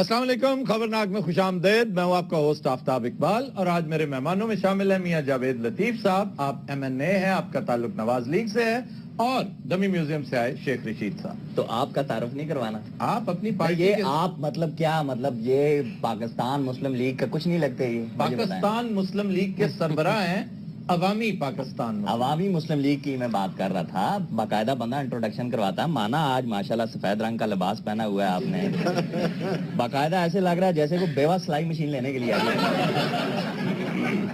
السلام علیکم، خبرناک میں خوش آمدید. میں ہوں آپ کا ہوسٹ آفتاب اقبال اور آج میرے مہمانوں میں شامل ہیں میاں جاوید لطیف صاحب. آپ MNA ہیں، آپ کا تعلق نواز لیگ سے ہے، اور ڈمی میوزیم سے آئے شیخ رشید صاحب. تو آپ کا تعارف نہیں کروانا؟ آپ اپنی پارٹی یہ آپ مطلب کیا مطلب یہ پاکستان مسلم لیگ کا کچھ نہیں لگتے؟ یہ پاکستان مسلم لیگ کے سربراہ ہیں. عوامی پاکستان میں عوامی مسلم لیگ کی میں بات کر رہا تھا. باقاعدہ بندہ انٹروڈکشن کرواتا. مانا آج ماشاءاللہ سفید رنگ کا لباس پہنا ہوا ہے آپ نے. باقاعدہ ایسے لگ رہا ہے جیسے کوئی بیوہ سلائی مشین لینے کے لیے آئی ہے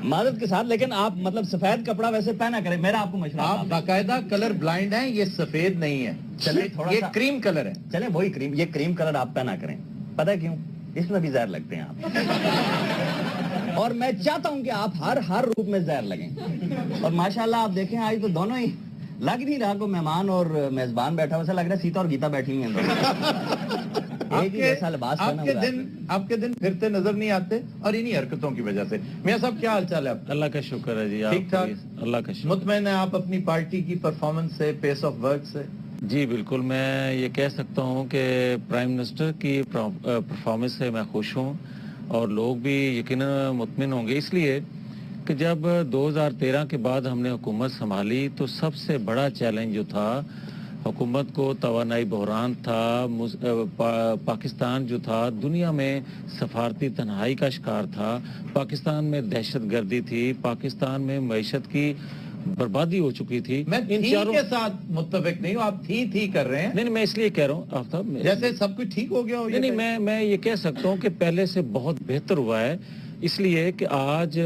معذرت کے ساتھ. لیکن آپ مطلب سفید کپڑا ویسے پہنا کریں، میرا آپ کو مشورہ. آپ باقاعدہ کلر بلائنڈ ہیں. یہ سفید نہیں ہے، چلیں تھوڑا یہ سا کریم کلر ہے. چلیں وہی کریم، یہ کریم کلر آپ پہنا کریں. پتہ کیوں؟ اس میں بھی زہر لگتے ہیں آپ. اور میں چاہتا ہوں کہ آپ ہر روپ میں زہر لگیں. اور ماشاءاللہ آپ دیکھیں آج تو دونوں ہی لگ نہیں رہا. کو مہمان اور میزبان بیٹھا ویسا لگ رہا ہے سیتا اور گیتا بیٹھی ہوئی ہیں. ایک ہی جیسا لباس پہنا ہوا ہے. آپ کے دن پھرتے نظر نہیں آتے اور انہی حرکتوں کی وجہ سے. میاں صاحب کیا حال چال ہے آپ کا؟ اللہ کا شکر ہے جی. ٹھیک ٹھاک؟ اللہ کا شکر. مطمئن ہے آپ اپنی پارٹی کی پرفارمنس سے، پیس آف ورک سے؟ جی بالکل. میں یہ کہہ سکتا ہوں کہ پرائم منسٹر کی پرفارمنس سے میں خوش ہوں، اور لوگ بھی یقیناً مطمئن ہوں گے. اس لیے کہ جب 2013 کے بعد ہم نے حکومت سنبھالی تو سب سے بڑا چیلنج جو تھا حکومت کو توانائی بحران تھا. پاکستان جو تھا دنیا میں سفارتی تنہائی کا شکار تھا. پاکستان میں دہشت گردی تھی. پاکستان میں معیشت کی بربادی ہو چکی تھی. میں تھی کے ساتھ متفق نہیں ہوں. آپ تھی کر رہے ہیں. نہیں، میں اس لیے کہہ رہا ہوں آفتاب جیسے سب کچھ ٹھیک ہو گیا ہو. نہیں، میں یہ کہہ سکتا ہوں کہ پہلے سے بہت بہتر ہوا ہے. اس لیے کہ آج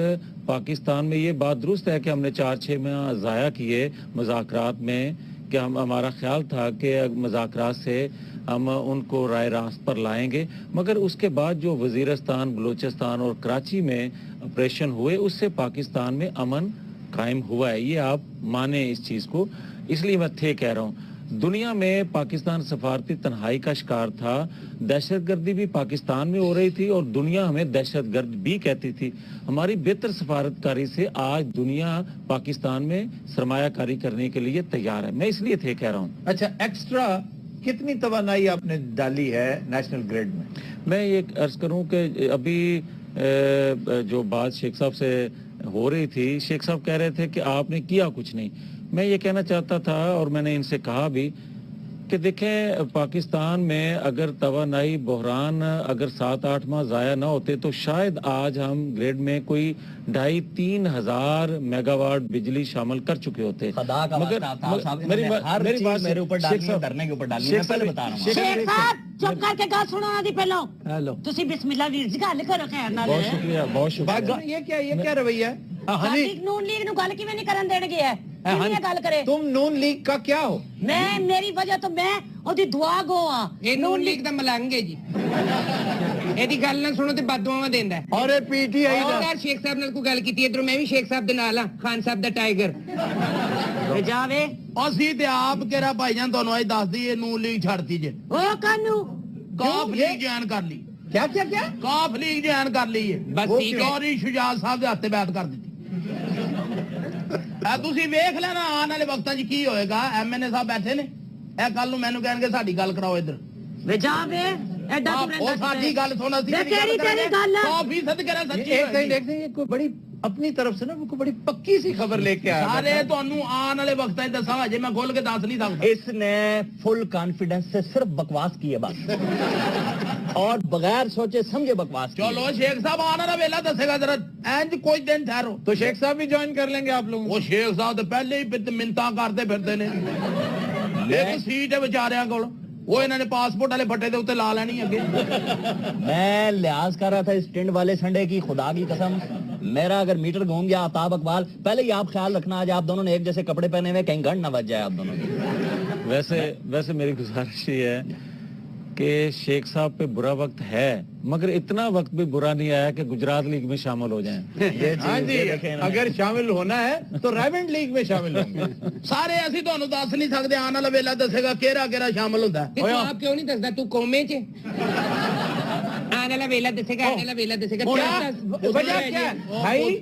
پاکستان میں یہ بات درست ہے کہ ہم نے 4-6 ماہ ضائع کیے مذاکرات میں، کہ ہمارا خیال تھا کہ مذاکرات سے ہم ان کو رائے راست پر لائیں گے. مگر اس کے بعد جو وزیرستان، بلوچستان اور کراچی میں آپریشن ہوئے، اس سے پاکستان میں امن قائم ہوا ہے. یہ آپ مانیں اس چیز کو. اس لیے میں کہہ رہا ہوں دنیا میں پاکستان سفارتی تنہائی کا شکار تھا. دہشت گردی بھی پاکستان میں ہو رہی تھی اور دنیا ہمیں دہشت گرد بھی کہتی تھی. ہماری بہتر سفارتکاری سے آج دنیا پاکستان میں سرمایہ کاری کرنے کے لیے تیار ہے. میں اس لیے کہہ رہا ہوں. اچھا، ایکسٹرا کتنی توانائی آپ نے ڈالی ہے نیشنل گریڈ میں؟ میں یہ عرض کروں کہ ابھی جو بات شیخ صاحب سے ہو رہی تھی، شیخ صاحب کہہ رہے تھے کہ آپ نے کیا کچھ نہیں. میں یہ کہنا چاہتا تھا اور میں نے ان سے کہا بھی کہ دیکھیں پاکستان میں اگر توانائی بحران اگر 7-8 ماہ ضائع نہ ہوتے تو شاید آج ہم گریڈ میں کوئی 2,500-3 ہزار میگا واٹ بجلی شامل کر چکے ہوتے. مگر میری بات میرے اوپر ڈالنی ہے، دھرنے کے اوپر ڈالنی ہے. میں پہلے بتا رہا ہوں. شیخ صاحب چپ کر کے گل سنو دی پہلو. ہیلو، تسی بسم اللہ ویر جی گل کرو خیر نال. بہت شکریہ، بہت شکریہ. یہ کیا رویہ ہے؟ نون لیگ نو گل کیویں نہیں کرن دین گیا ہے؟ کیویں گل کرے؟ تم نون لیگ کا کیا ہو؟ میں میری وجہ تو میں اودی دعا گو ہاں. یہ نون لیگ دا ملنگ ہے جی. ایدی گل نہ سنو تے بددعاواں دیندا ہے. اور PTI اور شیخ صاحب نال کوئی گل کیتی ادھر میں بھی شیخ صاحب دے نال ہاں. خان صاحب دا ٹائیگر جاوے اسی تے آپ کہرا بھائی جان تانوں اج دس دی نون لیگ چھڑتی جے. او کانو کاف لیگ جوائن کر لی. کیا کاف لیگ جوائن کر لی ہے. بس ٹھیک ہے. چوری شجاع صاحب دے ہاتھ بیعت کر دتی. تسی ویکھ لینا آن والے وقتاں وچ کی ہوئے گا. MNA صاحب بیٹھے نے، اے کل نوں مینوں کہن گے ساڈی گل کراؤ ادھر. وے جاوے ایڈا تو او ساڈی گل سن اسی میں تیری گل 100% کرا سچی. ایک یہ کوئی بڑی اپنی طرف سے نا کوئی بڑی پکی سی خبر لے کے آیا. سارے تانوں آن والے وقتاں وچ دساں. اجے میں کھول کے دس نہیں سکدا. اس نے فل کانفیڈنس سے صرف بکواس کی ہے بس، اور بغیر سوچے سمجھے بکواس کی. چلو شیخ صاحب آنا نا ویلا دسے گا ذرا. اینج کوئی دن ٹھہرو. تو شیخ صاحب بھی جوائن کر لیں گے آپ لوگ. وہ شیخ صاحب تو پہلے ہی منتاں کرتے پھرتے نے. ایک سیٹ ہے بیچاریاں کول، وہ انہوں نے پاسپورٹ والے پھٹے دے اوتے لا لینی اگے. میں لحاظ کر رہا تھا اس ٹنڈ والے سنڈے کی. خدا کی قسم میرا اگر میٹر گھوم گیا آفتاب اقبال، پہلے ہی آپ خیال رکھنا آج آپ دونوں نے ایک جیسے کپڑے پہنے ہوئے کہیں گنڈ نہ بچ جائے آپ دونوں کی. ویسے میری گزارش یہ ہے کہ شیخ صاحب پہ برا وقت ہے، مگر اتنا وقت بھی برا نہیں آیا کہ گجرات لیگ میں شامل ہو جائیں. ہاں جی، اگر شامل ہونا ہے تو ریونڈ لیگ میں شامل ہوں گے. سارے اسی تانوں دس نہیں سکدے. آن والا ویلا دسے گا کیڑا شامل ہوندا ہے. تو آپ کیوں نہیں دسدا؟ تو قومے چ آنے والا ویلا دسے گا. آنے والا ویلا دسے گا. وجہ کیا ہے بھائی؟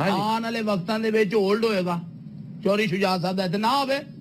ਆਉਣ ਵਾਲੇ ਵਕਤਾਂ ਦੇ ਵਿੱਚ ਹੋਲਡ ਹੋਏਗਾ ਚੋਰੀ ਸ਼ੁਜਾ ਸਾਹਿਬ ਦਾ, ਤੇ ਨਾ ਹੋਵੇ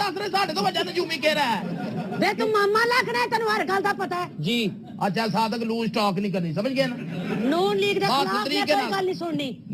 ਦੱਸ ਰਹੇ ਸਾਡੇ ਤੋਂ ਵੱਡਾ ਨਜੂਮੀ ਕਹਿ ਰਿਹਾ ਹੈ ਵੇ ਤੂੰ ਮਾਮਾ ਲੱਗਣਾ ਹੈ, ਤੈਨੂੰ ਹਰ ਗੱਲ ਦਾ ਪਤਾ ਹੈ। ਜੀ ਅੱਛਾ ਸਾਦਕ ਲੂਜ਼ ਟਾਕ ਨਹੀਂ ਕਰਨੀ, ਸਮਝ ਗਏ ਨਾ? ਨੂਨ ਲੀਗ ਦੇ ਬਾਤ ਖਿਲਾਫ ਤਰੀਕੇ ਕੋਈ ਨਾਲ। ਗੱਲ ਨਹੀਂ ਸੁਣਨੀ।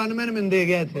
ਗਨਮੈਨ ਮੈਨੂੰ ਦੇ ਗਿਆ ਇੱਥੇ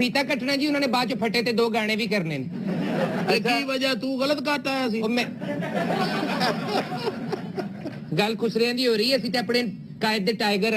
ਫੀਤਾ ਕੱਟਣਾ ਜੀ, ਉਹਨਾਂ ਨੇ ਬਾਅਦ ਚ ਫੱਟੇ ਤੇ 2 ਗਾਣੇ ਵੀ ਕਰਨੇ ਨੇ। ਤੇ ਕੀ ਵਜ੍ਹਾ ਤੂੰ ਗਲਤ ਕੱਟ ਆਇਆ ਸੀ? ਉਹ ਮੈਂ ਗੱਲ ਖੁਸਰਿਆਂ ਦੀ ਹੋ ਰਹੀ ਹੈ, ਅਸੀਂ ਤੇ ਆਪਣੇ ਕਾਇਦ ਦੇ ਟਾਈਗਰ ਆ।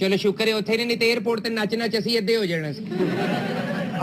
ਚਲੋ ਸ਼ੁਕਰ ਹੈ ਉੱਥੇ ਨਹੀਂ ਤੇ 에어ਪੋਰਟ ਤੇ ਨੱਚ ਨੱਚ ਅਸੀਂ ਅੱਧੇ ਹੋ ਜਾਣਾ ਸੀ।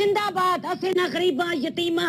ਜ਼ਿੰਦਾਬਾਦ, ਅਸੀਂ ਨਾ ਗਰੀਬਾਂ ਯਤੀਮਾਂ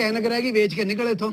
ਕਹਿਣ ਰਹਿ ਗਈ ਵੇਚ ਕੇ ਨਿਕਲ ਇਥੋਂ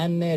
NA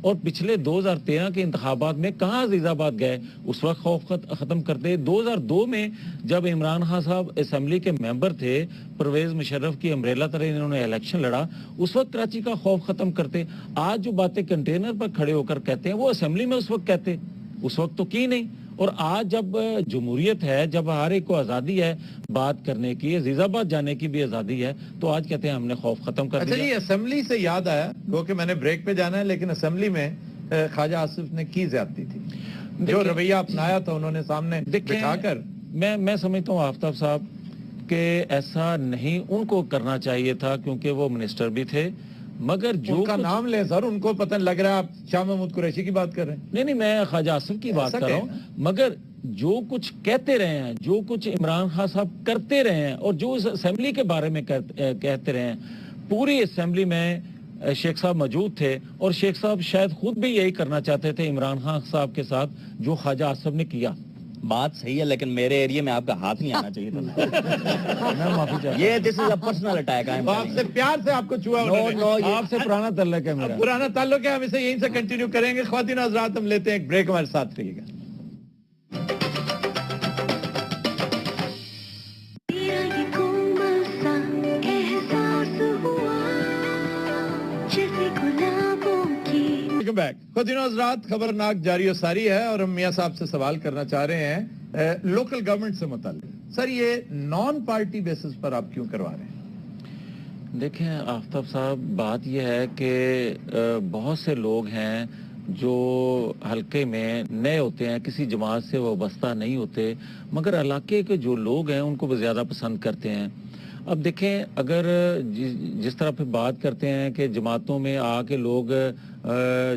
اور پچھلے 2013 کے انتخابات میں کہاں عزیز آباد گئے؟ اس وقت خوف ختم کرتے. 2002 میں جب عمران خان صاحب اسمبلی کے ممبر تھے, پرویز مشرف کی امبریلا طرح انہوں نے الیکشن لڑا, اس وقت کراچی کا خوف ختم کرتے. آج جو باتیں کنٹینر پر کھڑے ہو کر کہتے ہیں وہ اسمبلی میں اس وقت کہتے, اس وقت تو کی نہیں. اور آج جب جمہوریت ہے, جب ہر ایک کو آزادی ہے بات کرنے کی, عزیز آباد جانے کی بھی آزادی ہے, تو آج کہتے ہیں ہم نے خوف ختم کر دیا. اچھا جی, اسمبلی سے یاد آیا, کیونکہ میں نے بریک پہ جانا ہے, لیکن اسمبلی میں خواجہ آصف نے کی زیادتی تھی, جو رویہ اپنایا تھا انہوں نے سامنے بٹھا کر. میں سمجھتا ہوں آفتاب صاحب کہ ایسا نہیں ان کو کرنا چاہیے تھا, کیونکہ وہ منسٹر بھی تھے. مگر جو ان کا نام لیں سر, ان کو پتہ لگ رہا ہے آپ شاہ محمود قریشی کی بات کر رہے ہیں. نہیں, میں خواجہ آصف کی بات کر رہا ہوں. مگر جو کچھ کہتے رہے ہیں, جو کچھ عمران خان صاحب کرتے رہے ہیں, اور جو اس اسمبلی کے بارے میں کہتے رہے ہیں, پوری اسمبلی میں شیخ صاحب موجود تھے, اور شیخ صاحب شاید خود بھی یہی کرنا چاہتے تھے عمران خان صاحب کے ساتھ جو خواجہ آصف نے کیا. بات صحیح ہے, لیکن میرے ایریا میں آپ کا ہاتھ نہیں آنا چاہیے تھا. میں معافی چاہتا ہوں. یہ دس از اے پرسنل اٹیک. آپ سے پیار سے آپ کو چھوا, آپ سے پرانا تعلق ہے میرا. پرانا تعلق ہے, ہم اسے یہیں سے کنٹینیو کریں گے. خواتین حضرات, ہم لیتے ہیں ایک بریک, ہمارے ساتھ رہیے گا. خواتین حضرات, خبرناک جاری و ساری ہے, اور ہم میاں صاحب سے سوال کرنا چاہ رہے ہیں لوکل گورنمنٹ سے متعلق. سر, یہ نان پارٹی بیسس پر آپ کیوں کروا رہے ہیں؟ دیکھیں آفتاب صاحب, بات یہ ہے کہ بہت سے لوگ ہیں جو حلقے میں نئے ہوتے ہیں, کسی جماعت سے وابستہ نہیں ہوتے, مگر علاقے کے جو لوگ ہیں ان کو زیادہ پسند کرتے ہیں. اب دیکھیں, اگر جس طرح پہ بات کرتے ہیں کہ جماعتوں میں آ کے لوگ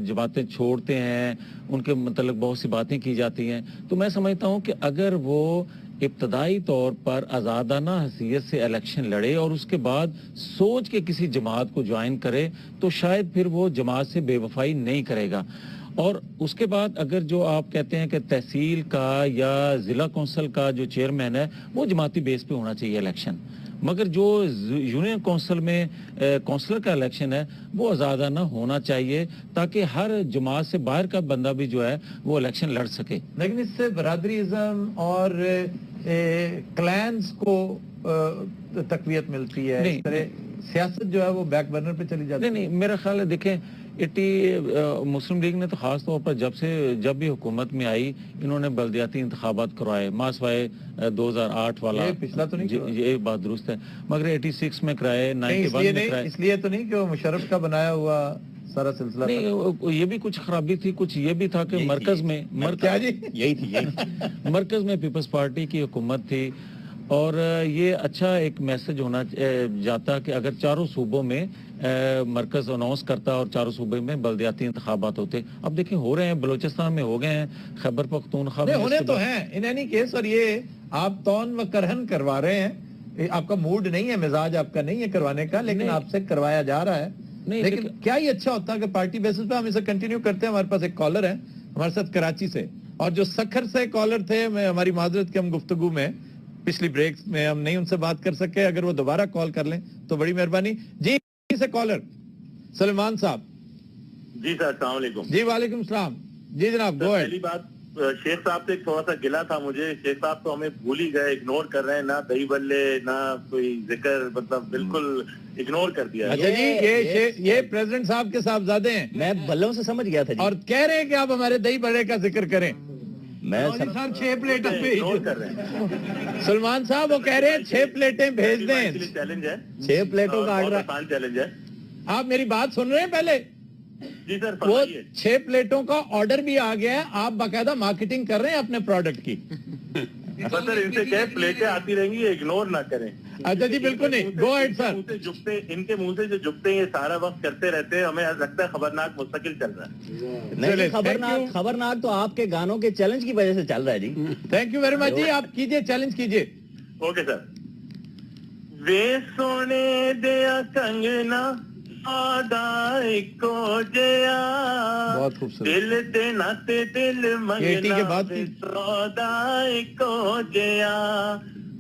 جماعتیں چھوڑتے ہیں, ان کے متعلق بہت سی باتیں کی جاتی ہیں, تو میں سمجھتا ہوں کہ اگر وہ ابتدائی طور پر آزادانہ حیثیت سے الیکشن لڑے اور اس کے بعد سوچ کے کسی جماعت کو جوائن کرے, تو شاید پھر وہ جماعت سے بے وفائی نہیں کرے گا. اور اس کے بعد اگر جو آپ کہتے ہیں کہ تحصیل کا یا ضلع کونسل کا جو چیئرمین ہے وہ جماعتی بیس پہ ہونا چاہیے الیکشن, مگر جو یونین کونسل میں کونسلر کا الیکشن ہے وہ آزادانہ ہونا چاہیے, تاکہ ہر جماعت سے باہر کا بندہ بھی جو ہے وہ الیکشن لڑ سکے. لیکن اس سے برادریزم اور کلینز کو تقویت ملتی ہے, اس طرح سیاست جو ہے وہ بیک برنر پہ چلی جاتی ہے. نہیں, میرا خیال ہے دیکھیں, مسلم لیگ نے تو خاص طور پر جب بھی حکومت میں آئی انہوں نے بلدیاتی انتخابات کروائے, ماسوائے 2008 والا, پچھلا تو نہیں, یہ بات درست ہے, مگر 86 میں کرائے, 91 میں کرائے. اس لیے تو نہیں کہ وہ مشرف کا بنایا ہوا سارا سلسلہ نہیں, یہ بھی کچھ خرابی تھی, کچھ یہ بھی تھا کہ مرکز میں یہی تھی مرکز میں پیپلز پارٹی کی حکومت تھی, اور یہ اچھا ایک میسج ہونا جاتا کہ اگر چاروں صوبوں میں مرکز اناؤنس کرتا اور چاروں صوبے میں بلدیاتی انتخابات ہوتے. اب دیکھیں ہو رہے ہیں, بلوچستان میں ہو گئے ہیں, خیبر پختونخوا میں ہونے تو ہیں ان اینی کیس, اور یہ آپ تون و کرہن کروا رہے ہیں, آپ کا موڈ نہیں ہے, مزاج آپ کا نہیں ہے کروانے کا, لیکن آپ سے کروایا جا رہا ہے. لیکن کیا یہ اچھا ہوتا ہے کہ پارٹی بیسس پہ ہم اسے کنٹینیو کرتے ہیں. ہمارے پاس ایک کالر ہے ہمارے ساتھ کراچی سے, اور جو سکھر سے کالر تھے, ہماری معذرت کے ہم گفتگو میں پچھلی بریکس میں ہم نہیں ان سے بات کر سکے, اگر وہ دوبارہ کال کر لیں تو بڑی مہربانی. جی سے کالر سلمان صاحب. جی سر, السلام علیکم. جی وعلیکم السلام. جی جناب, گو اہیڈ. پہلی بات, شیخ صاحب سے تھوڑا سا گلا تھا مجھے. شیخ صاحب تو ہمیں بھول ہی گئے, اگنور کر رہے ہیں, نہ دہی بلے نہ کوئی ذکر, مطلب بالکل اگنور کر دیا. اچھا جی, یہ پریزیڈنٹ صاحب کے صاحبزادے ہیں. میں بلوں سے سمجھ گیا تھا, اور کہہ رہے ہیں کہ آپ ہمارے دہی بڑے کا ذکر کریں. میں 6 پلیٹیں اگنور کر رہے ہیں. سلمان صاحب وہ کہہ رہے ہیں 6 پلیٹیں بھیج دیں. چیلنج ہے, 6 پلیٹوں کا آرڈر. آسان چیلنج ہے. آپ میری بات سن رہے ہیں پہلے؟ جی سر, وہ فرمائیے. 6 پلیٹوں کا آرڈر بھی آ گیا ہے, آپ باقاعدہ مارکیٹنگ کر رہے ہیں اپنے پروڈکٹ کی. سر ان سے کہے پلیٹیں آتی رہیں گی, اگنور نہ کریں. اچھا جی, بالکل نہیں, گو ایڈ سر. ان کے منہ سے جو جھکتے ہیں یہ سارا وقت کرتے رہتے ہیں, ہمیں لگتا ہے خبرناک مستقل چل رہا ہے. نہیں, خبرناک تو آپ کے گانوں کے چیلنج کی وجہ سے چل رہا ہے. جی تھینک یو ویری مچ. جی آپ کیجئے, چیلنج کیجئے. Okay sir. وے سونے دیا کنگنا کو جیا, بہت خوبصورت. دل دینا تے دل منگنا کو جیا,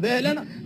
ਦੇਖ ਲੈਣਾ।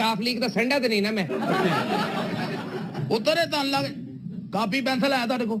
ਕਾਫ ਲੀਗ ਦਾ ਸੰਡਾ ਤੇ ਨਹੀਂ ਨਾ ਮੈਂ। ਉਤਰੇ ਤਾਂ ਲੱਗ ਕਾਪੀ ਪੈਨਸਲ ਹੈ ਤੁਹਾਡੇ ਕੋਲ?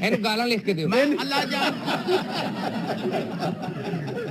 ਇਹਨੂੰ ਗਾਲਾਂ ਲਿਖ ਕੇ ਦਿਓ। ਮੈਂ ਅੱਲਾ ਜਾਨ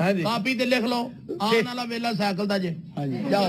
ਹਾਂਜੀ। ਕਾਪੀ ਤੇ ਲਿਖ ਲਓ, ਆਉਣ ਵਾਲਾ ਵੇਲਾ ਸਾਈਕਲ ਦਾ ਜੇ। ਜਾਓ।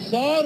100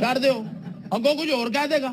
ਛੱਡ ਦਿਓ, ਅੱਗੋਂ ਕੁਝ ਹੋਰ ਕਹਿ ਦੇਗਾ।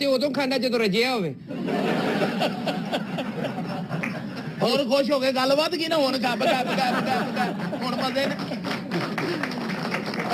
ਤੇ ਉਦੋਂ ਖਾਂਦਾ ਜਦੋਂ ਰਜਿਆ ਹੋਵੇ। ਹੋਰ ਖੁਸ਼ ਹੋ ਕੇ ਗੱਲਬਾਤ ਕੀ ਨਾ ਹੁਣ ਗੱਪ ਗੱਪ ਗੱਪ ਗੱਪ ਗੱਪ ਹੁਣ ਮਜ਼ੇ ਨੇ।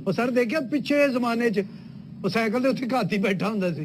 ਉਹ ਸਰ ਦੇਖਿਆ ਪਿੱਛੇ ਜ਼ਮਾਨੇ 'ਚ ਉਹ ਸਾਈਕਲ ਦੇ ਉੱਤੇ ਘਾਤੀ ਬੈਠਾ ਹੁੰਦਾ ਸੀ,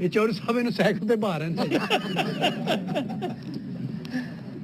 ਇਹ ਚੌਧਰੀ ਸਾਹਿਬ ਇਹਨੂੰ ਸਾਈਕਲ ਤੇ ਬਾਹ ਰਹੇ ਨੇ।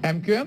MQM,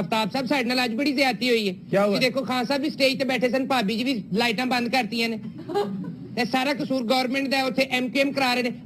ਅਫਤਾਬ ਸਾਹਿਬ ਸਾਡੇ ਨਾਲ ਅੱਜ ਬੜੀ ਜ਼ਿਆਦਤੀ ਹੋਈ ਹੈ। ਕਿਆ ਹੁਆ? ਤੁਸੀਂ ਦੇਖੋ ਖਾਨ ਸਾਹਿਬ ਵੀ ਸਟੇਜ ਤੇ ਬੈਠੇ ਸਨ, ਭਾਬੀ ਜੀ ਵੀ ਲਾਈਟਾਂ ਬੰਦ ਕਰਤੀਆਂ ਨੇ। ਤੇ ਸਾਰਾ ਕਸੂਰ ਗਵਰਨਮੈਂਟ ਦਾ ਹੈ, ਉੱਥੇ MQM ਕਰਾ ਰਹੇ ਨੇ।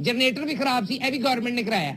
ਜਨਰੇਟਰ ਵੀ ਖਰਾਬ ਸੀ, ਇਹ ਵੀ ਗਵਰਨਮੈਂਟ ਨੇ ਕਰਾਇਆ।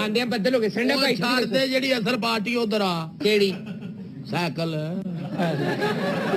ਆਂਦਿਆਂ ਬੱਦਲ ਹੋ ਗਏ, ਠੰਡਾ ਉਹ ਭਾਈ ਛੱਡ ਦੇ, ਜਿਹੜੀ ਅਸਲ ਪਾਰਟੀ ਉਧਰ ਆ ਕਿਹੜੀ? ਸਾਈਕਲ।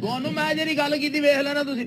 ਤੁਹਾਨੂੰ ਮੈਂ ਜਿਹੜੀ ਗੱਲ ਕੀਤੀ ਵੇਖ ਲੈਣਾ ਤੁਸੀਂ।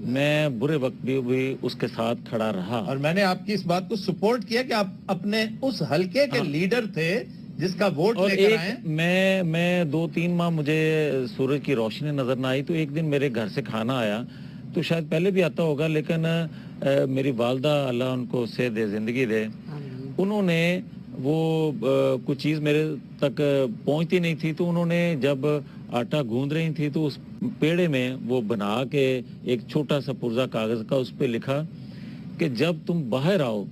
میں برے وقت بھی اس کے ساتھ کھڑا رہا. اور میں نے آپ کی اس بات کو سپورٹ کیا کہ آپ اپنے اس حلقے کے لیڈر تھے جس کا ووٹ اور لے کر آئے. میں 2-3 ماہ مجھے سورج کی روشنی نظر نہ آئی, تو ایک دن میرے گھر سے کھانا آیا, تو شاید پہلے بھی آتا ہوگا, لیکن میری والدہ اللہ ان کو صحت دے, زندگی دے, انہوں نے وہ کچھ چیز میرے تک پہنچتی نہیں تھی, تو انہوں نے جب آٹا گوندھ رہی تھی تو اس پیڑے میں وہ بنا کے ایک چھوٹا سا پرزہ کاغذ کا, اس پہ لکھا کہ جب تم باہر آؤ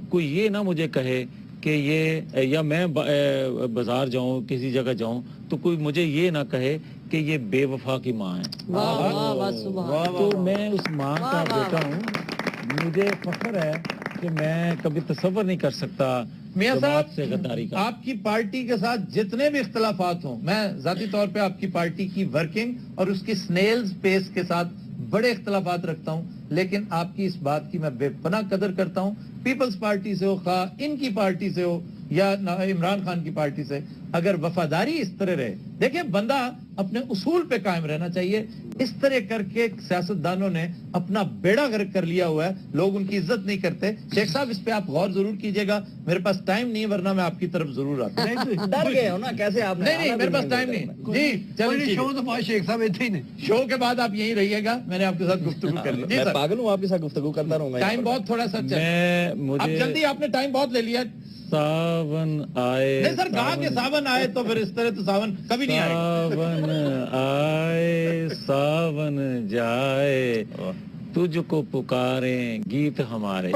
کوئی یہ نہ مجھے کہے کہ یہ, یا میں بازار جاؤں کسی جگہ جاؤں تو کوئی مجھے یہ نہ کہے کہ یہ بے وفا کی ماں ہے. تو میں اس ماں کا بیٹا ہوں, مجھے فخر ہے کہ میں کبھی تصور نہیں کر سکتا میاں صاحب سے غداری کا. آپ کی پارٹی کے ساتھ جتنے بھی اختلافات ہوں, میں ذاتی طور پہ آپ کی پارٹی کی ورکنگ اور اس کی سنیلز پیس کے ساتھ بڑے اختلافات رکھتا ہوں, لیکن آپ کی اس بات کی میں بے پناہ قدر کرتا ہوں. پیپلز پارٹی سے ہو, خواہ ان کی پارٹی سے ہو یا عمران خان کی پارٹی سے, اگر وفاداری اس طرح رہے, دیکھیں بندہ اپنے اصول پہ قائم رہنا چاہیے. اس طرح کر کے سیاستدانوں نے اپنا بیڑا غرق کر لیا ہوا ہے, لوگ ان کی عزت نہیں کرتے. شیخ صاحب اس پہ آپ غور ضرور کیجئے گا, میرے پاس ٹائم نہیں ورنہ میں آپ کی طرف ضرور آتا ہوں. ڈر گئے ہو نا کیسے آپ؟ نہیں میرے پاس ٹائم نہیں. جی چلیے, شو تو بہت شیخ صاحب ایتھے ہی نے. شو کے بعد آپ یہیں رہیے گا, میں نے آپ کے ساتھ گفتگو کر لی. میں پاگل ہوں آپ کے ساتھ گفتگو کرتا رہوں گا, ٹائم بہت تھوڑا سا اب جلدی, آپ نے ٹائم بہت لے لیا. ساون آئے, نہیں سر, کہا کہ ساون آئے تو پھر اس طرح تو ساون کبھی نہیں آئے. ساون آئے ساون جائے, تجھ کو پکاریں گیت ہمارے.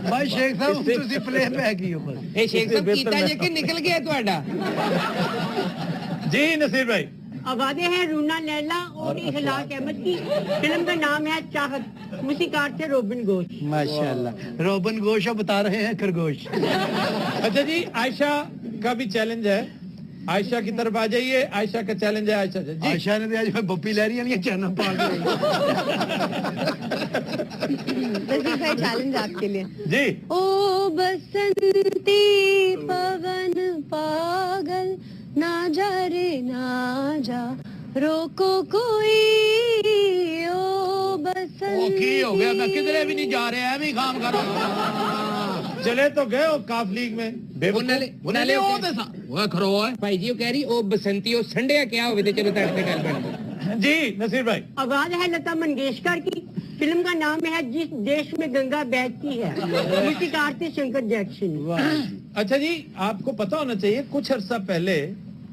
بھائی شیخ صاحب تسی پلے بیک ہی ہو بس. اے شیخ صاحب کیتا جے کہ نکل گیا تہاڈا. جی نصیر بھائی, آوازیں ہیں رونا لیلا اور اخلاق احمد کی. فلم کا نام ہے چاہت, موسیقار تھے روبن گوش. ماشاءاللہ, روبن گوش اب بتا رہے ہیں خرگوش. اچھا جی, عائشہ کا بھی چیلنج ہے, عائشہ کی طرف آ جائیے. عائشہ کا چیلنج ہے. عائشہ جی, عائشہ نے آج بپی لہری والی چینل پا کے چیلنج آپ کے لیے جی. او بسنتی پون پاگل نہ جا رے نہ جا, روکو کوئی. او بسنتی کی ہو گیا, میں کدھرے بھی نہیں جا رہا, ایویں کام کر چلے تو گئے ہو کاف لیگ میں. بھائی جی وہ کہہ رہی او بسنتی او سنڈے کیا ہوئے تھے, چلو تڑتے گل بن. جی نصیر بھائی, آواز ہے لتا منگیشکر کی. فلم کا نام ہے جس دیش میں گنگا بہتی ہے. موسیقار تھے شنکر جیکسن. اچھا جی, آپ کو پتا ہونا چاہیے کچھ عرصہ پہلے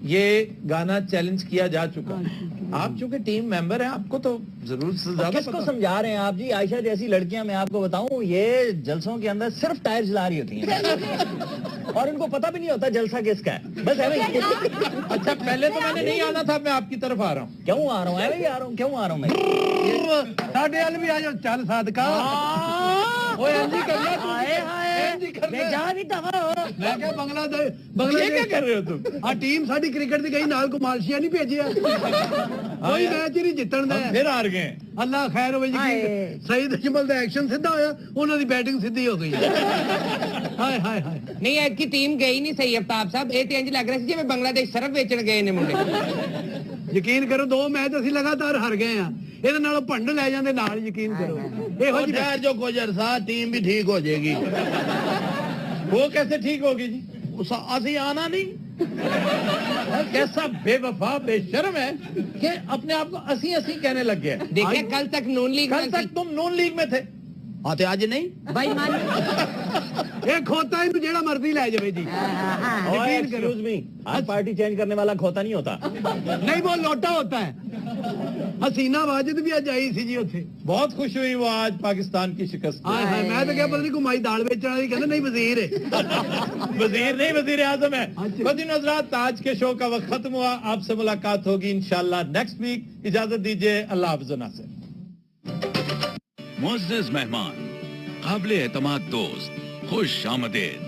یہ گانا چیلنج کیا جا چکا. آپ چونکہ ٹیم ممبر ہیں, آپ کو تو ضرور سے زیادہ کس کو سمجھا رہے ہیں آپ جی؟ عائشہ جیسی لڑکیاں میں آپ کو بتاؤں یہ جلسوں کے اندر صرف ٹائر جلا رہی ہوتی ہیں اور ان کو پتہ بھی نہیں ہوتا جلسہ کس کا ہے. بس ہے بھائی. اچھا پہلے تو میں نے نہیں آنا تھا, میں آپ کی طرف آ رہا ہوں. کیوں آ رہا ہوں, ایویں آ رہا ہوں, کیوں آ رہا ہوں میں؟ ساڈے ال بھی آ جاؤ, چل صادقہ. اوے انجی کر لو, میں کیا بنگلہ دیش کیا کر رہے ہو تم؟ آ ٹیم ساڈی کرکٹ دی گئی نال کو مالشیا نہیں بھیجیا, کوئی میچ ہی نہیں جتن دا. پھر ہار گئے. اللہ خیر ہوے جی. سعید اجمل دا ایکشن سیدھا ہویا, انہاں دی بیٹنگ سیدھی ہو گئی. ہائے ہائے ہائے. نہیں ایک کی ٹیم گئی نہیں صحیح افطاب صاحب, اے تے انج لگ رہا سی جے بنگلہ دیش صرف ویچن گئے نے منڈے. یقین کرو 2 میچ اسی لگاتار ہار گئے ہیں, یہ نالوں بھنڈ لے جاندے نال. یقین کرو ਇਹੋ ਜਿਹੀ جو کچھ عرصہ ٹیم بھی ٹھیک ہو جائے گی. وہ کیسے ٹھیک ہوگی جی؟ اسی آنا نہیں. کیسا بے وفا بے شرم ہے کہ اپنے آپ کو اسی کہنے لگ گیا. دیکھیں کل تک نون لیگ, کل تک تم نون لیگ میں تھے, آتے آج نہیں. بھائی مان یہ کھوتا ہے جیڑا مرضی لے جائے جی. یقین کرو آج پارٹی چینج کرنے والا کھوتا نہیں ہوتا. نہیں, وہ لوٹا ہوتا ہے. حسینہ واجد بھی آج آئی سی جی اتنے, بہت خوش ہوئی وہ آج پاکستان کی شکست. میں تو کیا پتہ نہیں کمائی دال بیچنے والی, کہتے نہیں وزیر ہے. وزیر نہیں, وزیر اعظم ہے. قدیم حضرات, آج کے شو کا وقت ختم ہوا. آپ سے ملاقات ہوگی انشاءاللہ نیکسٹ ویک. اجازت دیجیے, اللہ حافظ. ناصر. معزز مہمان, قابل اعتماد دوست, خوش آمدید.